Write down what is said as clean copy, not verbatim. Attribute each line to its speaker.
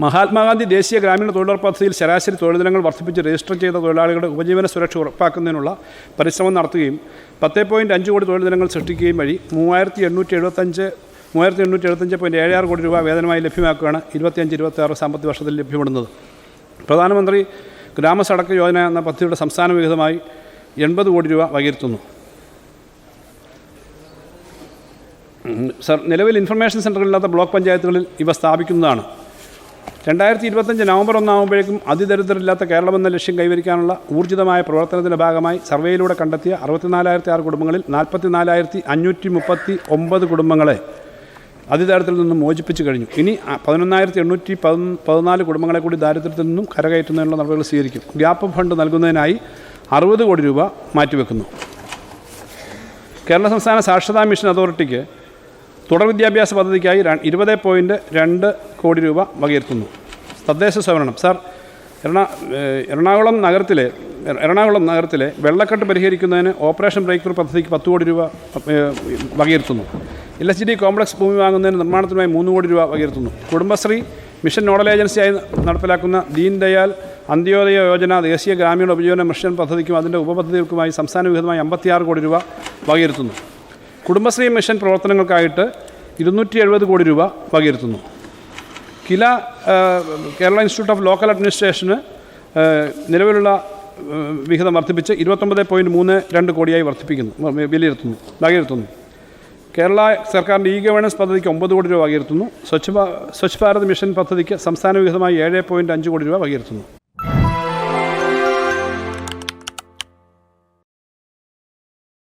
Speaker 1: മഹാത്മാഗാന്ധി ദേശീയ ഗ്രാമീണ തൊഴിലുറപ്പ് പദ്ധതിയിൽ ശരാശരി തൊഴിൽ ദിനങ്ങൾ വർദ്ധിപ്പിച്ച് രജിസ്റ്റർ ചെയ്ത തൊഴിലാളികളുടെ ഉപജീവന സുരക്ഷ ഉറപ്പാക്കുന്നതിനുള്ള പരിശ്രമം നടത്തുകയും 10.5 കോടി തൊഴിൽ ദിനങ്ങൾ സൃഷ്ടിക്കുകയും വഴി 3,875.76 കോടി രൂപ വേതനമായി ലഭ്യമാക്കുകയാണ് 25-26 സാമ്പത്തിക വർഷത്തിൽ ലഭ്യപ്പെടുന്നത്. പ്രധാനമന്ത്രി ഗ്രാമസഡക്ക് യോജന എന്ന പദ്ധതിയുടെ സംസ്ഥാന വിഹിതമായി 80 കോടി രൂപ വകയിരുത്തുന്നു. സർ, നിലവിൽ ഇൻഫർമേഷൻ സെൻ്ററുകളില്ലാത്ത ബ്ലോക്ക് പഞ്ചായത്തുകളിൽ ഇവ സ്ഥാപിക്കുന്നതാണ്. 2025 നവംബർ 1 ആകുമ്പോഴേക്കും അതിദരിദ്രരില്ലാത്ത കേരളമെന്ന ലക്ഷ്യം കൈവരിക്കാനുള്ള ഊർജിതമായ പ്രവർത്തനത്തിൻ്റെ ഭാഗമായി സർവേയിലൂടെ കണ്ടെത്തിയ 64,006 കുടുംബങ്ങളിൽ 44,539 കുടുംബങ്ങളെ അതിദാരിദ്ര്യത്തിൽ നിന്നും മോചിപ്പിച്ചു കഴിഞ്ഞു. ഇനി 11,814 കുടുംബങ്ങളെ കൂടി ദാരിദ്ര്യത്തിൽ നിന്നും കരകയറ്റുന്നതിനുള്ള നടപടികൾ സ്വീകരിക്കും. ഗ്യാപ്പ് ഫണ്ട് നൽകുന്നതിനായി 60 കോടി രൂപ മാറ്റിവെക്കുന്നു. കേരള സംസ്ഥാന സാക്ഷരതാ മിഷൻ അതോറിറ്റിക്ക് തുടർ വിദ്യാഭ്യാസ പദ്ധതിക്കായി 20.2 കോടി രൂപ വകയിരുത്തുന്നു. തദ്ദേശ സ്വയംഭരണം. സാർ, എറണാകുളം നഗരത്തിലെ വെള്ളക്കെട്ട് പരിഹരിക്കുന്നതിന് ഓപ്പറേഷൻ ബ്രേക്ക് ത്രൂ പദ്ധതിക്ക് 10 കോടി രൂപ വകയിരുത്തുന്നു. LHD കോംപ്ലക്സ് ഭൂമി വാങ്ങുന്നതിന് നിർമ്മാണത്തിനുമായി 3 കോടി രൂപ വകയിരുത്തുന്നു. കുടുംബശ്രീ മിഷൻ നോഡൽ ഏജൻസിയായി നടപ്പിലാക്കുന്ന ദീൻ ദയാൽ അന്ത്യോദയ യോജന ദേശീയ ഗ്രാമീണ ഉപജീവന മിഷൻ പദ്ധതിക്കും അതിൻ്റെ ഉപപദ്ധതികൾക്കുമായി സംസ്ഥാന വിഹിതമായി 56 കോടി രൂപ വകയിരുത്തുന്നു. കുടുംബശ്രീ മിഷൻ പ്രവർത്തനങ്ങൾക്കായിട്ട് 270 കോടി രൂപ വകയിരുത്തുന്നു. കേരള ഇൻസ്റ്റിറ്റ്യൂട്ട് ഓഫ് ലോക്കൽ അഡ്മിനിസ്ട്രേഷന് നിലവിലുള്ള വിഹിതം വർദ്ധിപ്പിച്ച് 29.32 കോടിയായി വകയിരുത്തുന്നു. കേരള സർക്കാരിൻ്റെ ഗവേണൻസ് പദ്ധതിക്ക് 9 കോടി രൂപ വകയിരുത്തുന്നു. സ്വച്ഛ് ഭാരത് മിഷൻ പദ്ധതിക്ക് സംസ്ഥാന വിഹിതമായി 7.5 കോടി രൂപ വകയിരുത്തുന്നു.